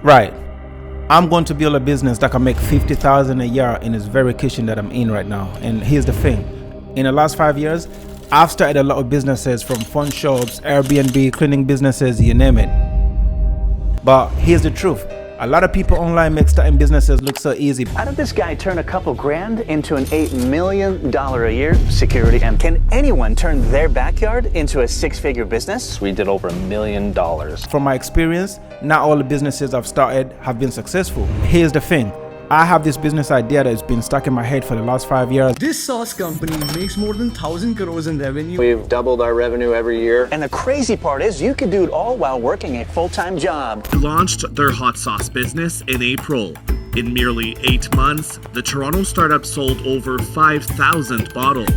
Right. I'm going to build a business that can make $50,000 a year in this very kitchen that I'm in right now. And here's the thing. In the last 5 years, I've started a lot of businesses, from phone shops, Airbnb, cleaning businesses, you name it. But here's the truth. A lot of people online make starting businesses look so easy. How did this guy turn a couple grand into an $8 million a year security? And can anyone turn their backyard into a six-figure business? We did over $1 million. From my experience, not all the businesses I've started have been successful. Here's the thing. I have this business idea that's been stuck in my head for the last 5 years. This sauce company makes more than 1,000 crores in revenue. We've doubled our revenue every year. And the crazy part is you could do it all while working a full-time job. Launched their hot sauce business in April. In merely 8 months, the Toronto startup sold over 5,000 bottles.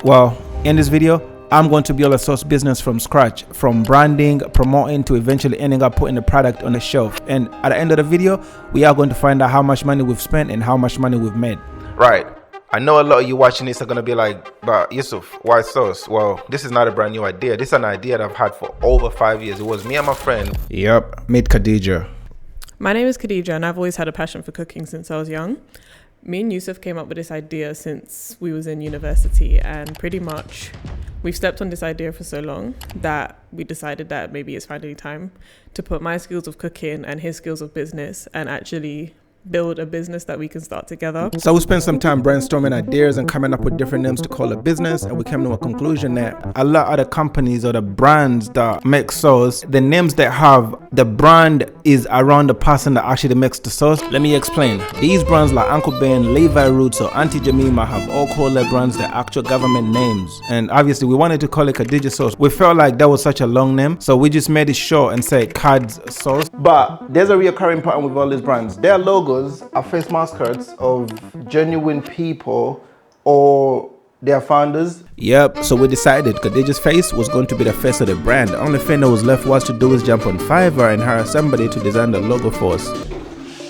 Well, in this video, I'm going to build a sauce business from scratch, from branding, promoting, to eventually ending up putting the product on the shelf. And at the end of the video, we are going to find out how much money we've spent and how much money we've made. Right. I know a lot of you watching this are going to be like, but Yusuf, why sauce? Well, this is not a brand new idea. This is an idea that I've had for over 5 years. It was me and my friend. Yep, meet Khadija. My name is Khadija, and I've always had a passion for cooking since I was young. Me and Yusuf came up with this idea since we was in university, and pretty much we've stepped on this idea for so long that we decided that maybe it's finally time to put my skills of cooking and his skills of business and actually build a business that we can start together. So we spent some time brainstorming ideas and coming up with different names to call a business, and we came to a conclusion that a lot of the companies or the brands that make sauce, the names they have, the brand is around the person that actually makes the sauce. Let me explain. These brands like Uncle Ben, Levi Roots, or Auntie Jemima have all called their brands their actual government names, and obviously we wanted to call it Khadija Sauce. We felt like that was such a long name, so we just made it short and say Khad's Sauce. But there's a recurring pattern with all these brands. Their logos are face mascots of genuine people or their founders. Yep, so we decided Khadija's face was going to be the face of the brand. The only thing that was left was to do is jump on Fiverr and hire somebody to design the logo for us.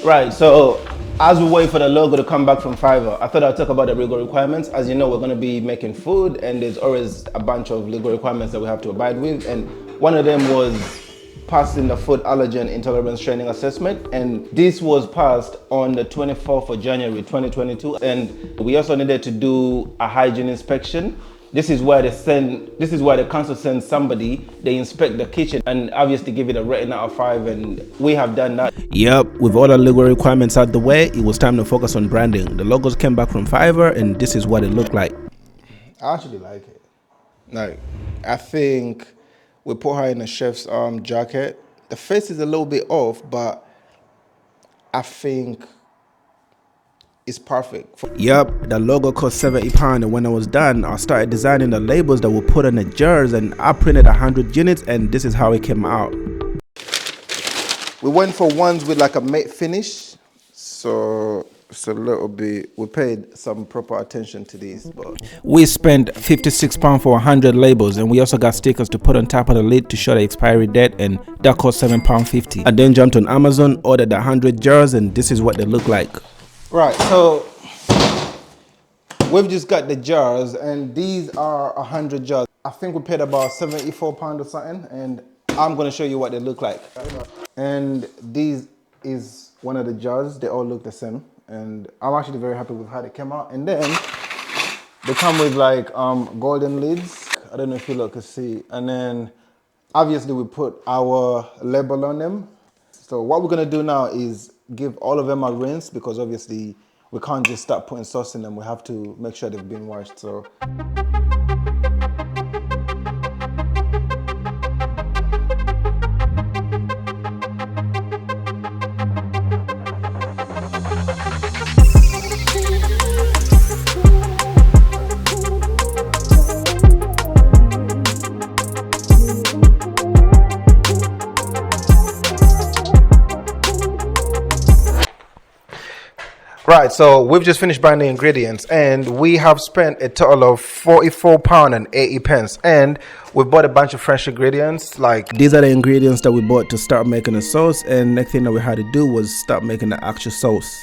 Right, so as we wait for the logo to come back from Fiverr, I thought I'd talk about the legal requirements. As you know, we're going to be making food, and there's always a bunch of legal requirements that we have to abide with, and one of them was passing the food allergen intolerance training assessment, and this was passed on the 24th of January 2022. And we also needed to do a hygiene inspection. This is where the council sends somebody, they inspect the kitchen and obviously give it a rating out of 5, and we have done that. Yep, with all the legal requirements out the way, it was time to focus on branding. The logos came back from Fiverr, and this is what it looked like. I actually like it. Like, I think we put her in a chef's jacket. The face is a little bit off, but I think it's perfect. Yep, the logo cost £70, and when I was done, I started designing the labels that were put on the jars, and I printed 100 units, and this is how it came out. We went for ones with like a matte finish, so it's a little bit, we paid some proper attention to these. But we spent £56 for 100 labels, and we also got stickers to put on top of the lid to show the expiry date, and that cost £7.50. I then jumped on Amazon, ordered 100 jars, and this is what they look like. Right, so we've just got the jars, and these are 100 jars. I think we paid about £74 or something, and I'm gonna show you what they look like. And these is one of the jars. They all look the same, and I'm actually very happy with how they came out. And then they come with like golden lids. I don't know if you lot can see. And then obviously we put our label on them. So what we're gonna do now is give all of them a rinse, because obviously we can't just start putting sauce in them. We have to make sure they've been washed. So right, so we've just finished buying the ingredients, and we have spent a total of £44.80, and we bought a bunch of fresh ingredients. Like, these are the ingredients that we bought to start making the sauce, and next thing that we had to do was start making the actual sauce.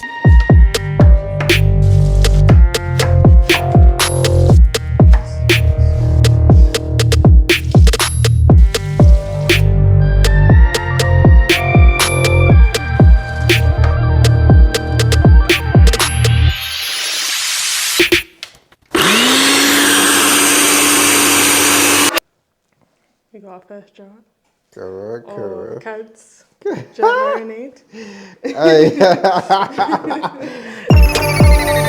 first jar. Correct, Or Cad's jar marinade.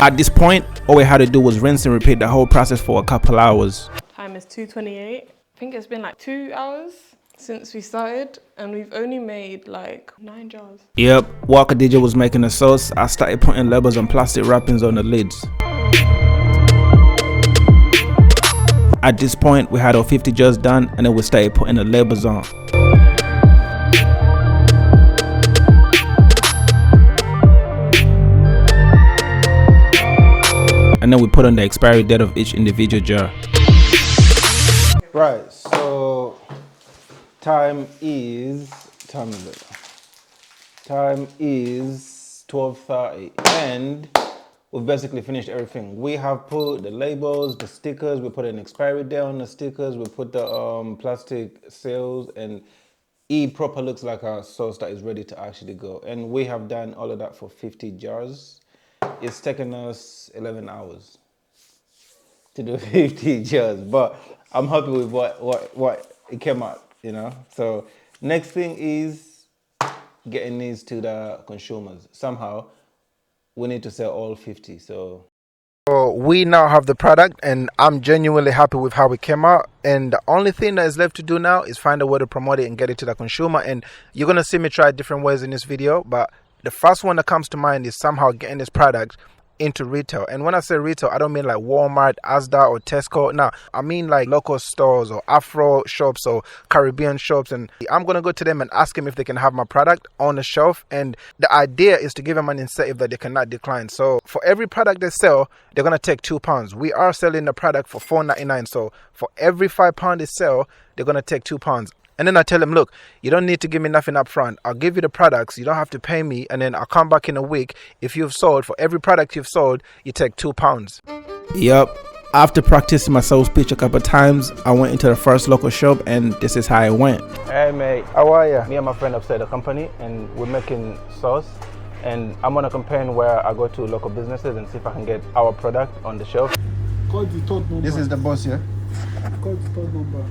At this point, all we had to do was rinse and repeat the whole process for a couple hours. Time is 2:28. I think it's been like 2 hours since we started, and we've only made like 9 jars. Yep, while Khadija was making the sauce, I started putting labels and plastic wrappings on the lids. At this point, we had our 50 jars done, and then we started putting the labels on. And then we put on the expiry date of each individual jar. Right, so time is 12:30, and we've basically finished everything. We have put the labels, the stickers, we put an expiry date on the stickers, we put the plastic seals, and it proper looks like a sauce that is ready to actually go. And we have done all of that for 50 jars. It's taken us 11 hours to do 50 jars, but I'm happy with what it came out, you know. So next thing is getting these to the consumers. Somehow we need to sell all 50. So we now have the product, and I'm genuinely happy with how it came out. And the only thing that is left to do now is find a way to promote it and get it to the consumer. And you're gonna see me try different ways in this video, but the first one that comes to mind is somehow getting this product into retail. And when I say retail, I don't mean like Walmart, Asda, or Tesco. No, I mean like local stores or Afro shops or Caribbean shops. And I'm going to go to them and ask them if they can have my product on the shelf. And the idea is to give them an incentive that they cannot decline. So for every product they sell, they're going to take £2. We are selling the product for $4.99. So for every £5 they sell, they're going to take £2. And then I tell them, look, you don't need to give me nothing up front. I'll give you the products. You don't have to pay me. And then I'll come back in a week. If you've sold, for every product you've sold, you take £2. Yep. After practicing my sales pitch a couple of times, I went into the first local shop, and this is how it went. Hey, mate. How are you? Me and my friend have started a company, and we're making sauce. And I'm on a campaign where I go to local businesses and see if I can get our product on the shelf. Call the third number. This is the boss, yeah? Call the third number.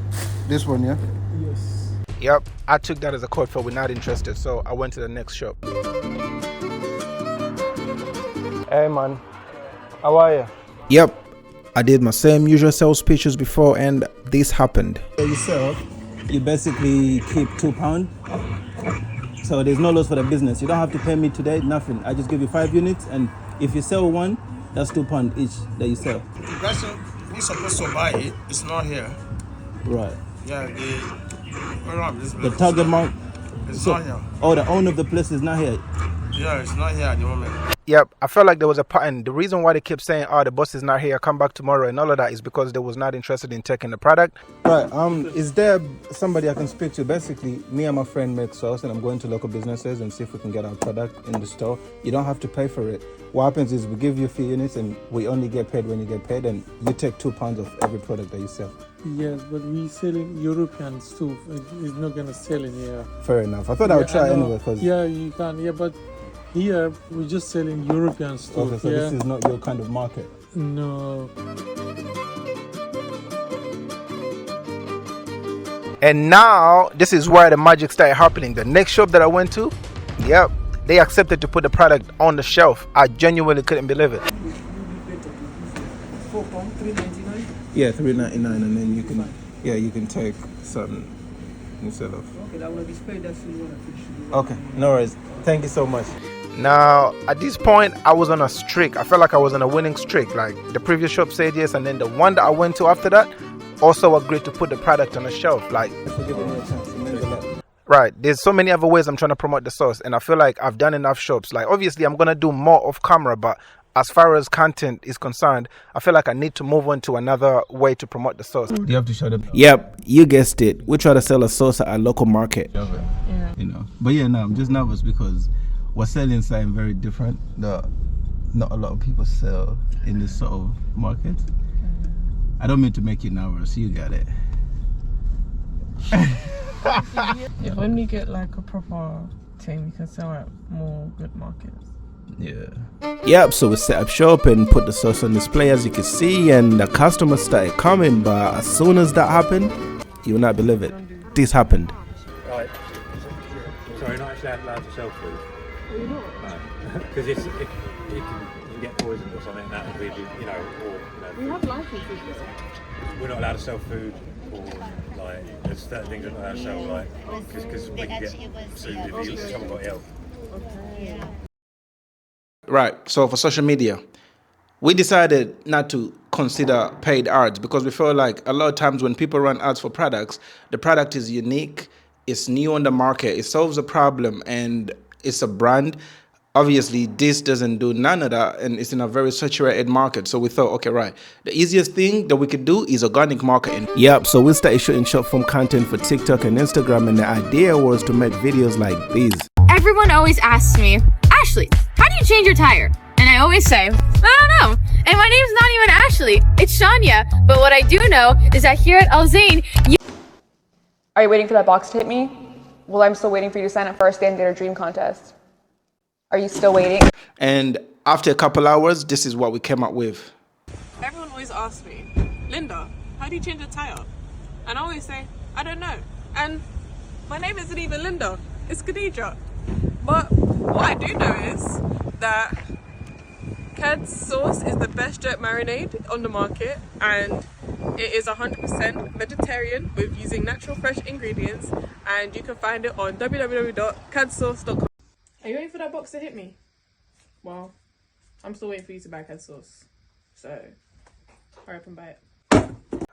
This one, yeah? Yes. Yep, I took that as a code for we're not interested, so I went to the next shop. Hey man, how are you? Yep, I did my same usual sales pitches before, and this happened. Yourself, you basically keep £2, so there's no loss for the business. You don't have to pay me today, nothing. I just give you 5 units, and if you sell one, that's £2 each that you sell. The person who's supposed to buy it is not here. Right. Yeah, The target market. It's not here. Oh, the owner of the place is not here. Yeah, it's not here at the moment. Yep, I felt like there was a pattern. The reason why they kept saying, oh, the boss is not here, come back tomorrow, and all of that is because they was not interested in taking the product. Right, is there somebody I can speak to? Basically, me and my friend make sauce, and I'm going to local businesses and see if we can get our product in the store. You don't have to pay for it. What happens is we give you a few units, and we only get paid when you get paid, and you take £2 of every product that you sell. Yes, but we sell in European stuff. It's not gonna sell in here. Fair enough. I thought I would try anyway. Cause yeah, you can. Yeah, but here we just sell in European stuff. Okay, so this is not your kind of market. No. And now this is where the magic started happening. The next shop that I went to, yep, they accepted to put the product on the shelf. I genuinely couldn't believe it. £4, $3.99. Yeah, $3.99, and then you can take something instead of. Okay, that will display that silver. Okay, no worries. Thank you so much. Now, at this point, I was on a streak. I felt like I was on a winning streak. Like the previous shop said yes, and then the one that I went to after that also agreed to put the product on the shelf. Like, right, there's so many other ways I'm trying to promote the sauce, and I feel like I've done enough shops. Like, obviously, I'm gonna do more off camera, but as far as content is concerned, I feel like I need to move on to another way to promote the sauce. You have to show them. Yep, you guessed it. We try to sell a sauce at a local market. Yeah. You know, but yeah, no, I'm just nervous because we're selling something very different that not a lot of people sell in this sort of market. I don't mean to make you nervous. You got it. If when we get like a proper thing, we can sell at more good markets. Yeah. Yep, so we set up shop and put the sauce on display, as you can see, and the customers started coming, but as soon as that happened, you will not believe it. this happened. Right. So you're not actually allowed to sell food? Are you not? No. Because if you can get poisoned or something, that would be, you know, or... We have licenses. We're not allowed to sell food, or, like, there's certain things we're not allowed to sell, like, because we can get sued if someone got ill. Okay. Right, so for social media, we decided not to consider paid ads because we feel like a lot of times when people run ads for products, the product is unique, it's new on the market, it solves a problem, and it's a brand. Obviously, this doesn't do none of that, and it's in a very saturated market. So we thought, okay, right, the easiest thing that we could do is organic marketing. Yep, so we started shooting short form content for TikTok and Instagram, and the idea was to make videos like these. Everyone always asks me, Ashley, how do you change your tire? And I always say, I don't know. And my name's not even Ashley, it's Shania. But what I do know is that here at Al Zain, Are you waiting for that box to hit me? Well, I'm still waiting for you to sign up for our Stand Data Dream contest. Are you still waiting? And after a couple hours, this is what we came up with. Everyone always asks me, Linda, how do you change a tire? And I always say, I don't know. And my name isn't even Linda, it's Khadija. But what I do know is that Cad's sauce is the best jerk marinade on the market, and it is 100% vegetarian with using natural fresh ingredients, and you can find it on www.cadsauce.com. Are you waiting for that box to hit me? Well, I'm still waiting for you to buy Cad sauce. So, hurry up and buy it.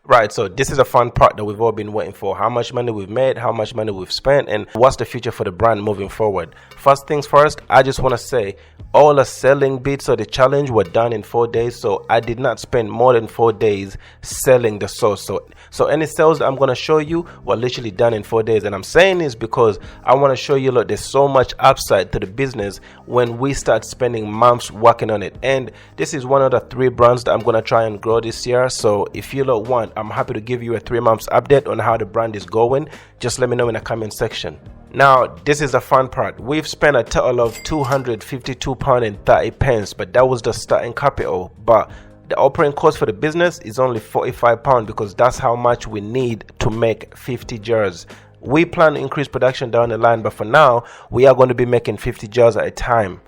Right, so this is a fun part that we've all been waiting for. How much money we've made, how much money we've spent, and what's the future for the brand moving forward. First things first, I just want to say all the selling bits of the challenge were done in 4 days, so I did not spend more than 4 days selling the sauce. So any sales that I'm going to show you were literally done in 4 days, and I'm saying this because I want to show you, look, there's so much upside to the business when we start spending months working on it. And this is one of the 3 brands that I'm going to try and grow this year. So if you lot want, I'm happy to give you a 3 months update on how the brand is going. Just let me know in the comment section. Now, this is the fun part. We've spent a total of £252.30, but that was the starting capital. But the operating cost for the business is only £45 because that's how much we need to make 50 jars. We plan to increase production down the line, but for now, we are going to be making 50 jars at a time.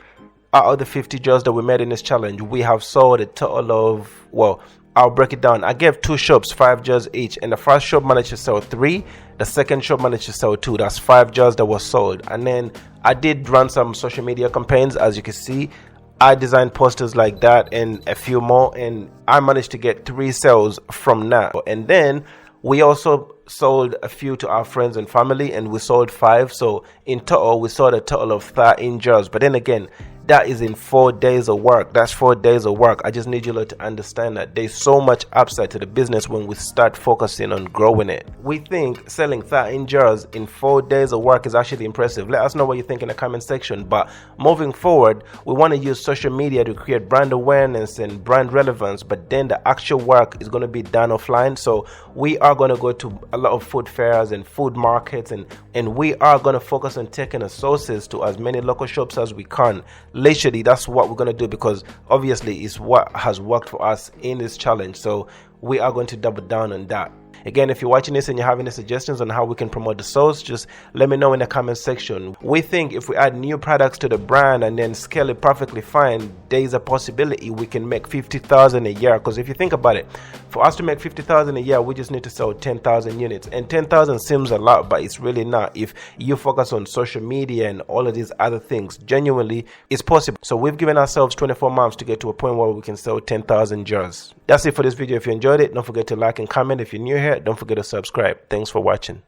Out of the 50 jars that we made in this challenge, we have sold a total of, well, I'll break it down. I gave 2 shops 5 jars each, and the first shop managed to sell 3. The second shop managed to sell 2. That's 5 jars that were sold. And then I did run some social media campaigns. As you can see, I designed posters like that and a few more, and I managed to get 3 sales from that. And then we also sold a few to our friends and family, and we sold 5. So in total, we sold a total of 13 jars. But then again, that is in 4 days of work. That's 4 days of work. I just need you to understand that there's so much upside to the business when we start focusing on growing it. We think selling 13 jars in 4 days of work is actually impressive. Let us know what you think in the comment section. But moving forward, we want to use social media to create brand awareness and brand relevance, but then the actual work is going to be done offline. So we are going to go to a lot of food fairs and food markets, and we are going to focus on taking the sauces to as many local shops as we can. Literally, that's what we're going to do because obviously it's what has worked for us in this challenge. So we are going to double down on that. Again, if you're watching this and you have any suggestions on how we can promote the sauce, just let me know in the comment section. We think if we add new products to the brand and then scale it perfectly fine, there is a possibility we can make 50,000 a year. Because if you think about it, for us to make 50,000 a year, we just need to sell 10,000 units. And 10,000 seems a lot, but it's really not. If you focus on social media and all of these other things, genuinely, it's possible. So we've given ourselves 24 months to get to a point where we can sell 10,000 jars. That's it for this video. If you enjoyed it, don't forget to like and comment. If you're new here, don't forget to subscribe. Thanks for watching.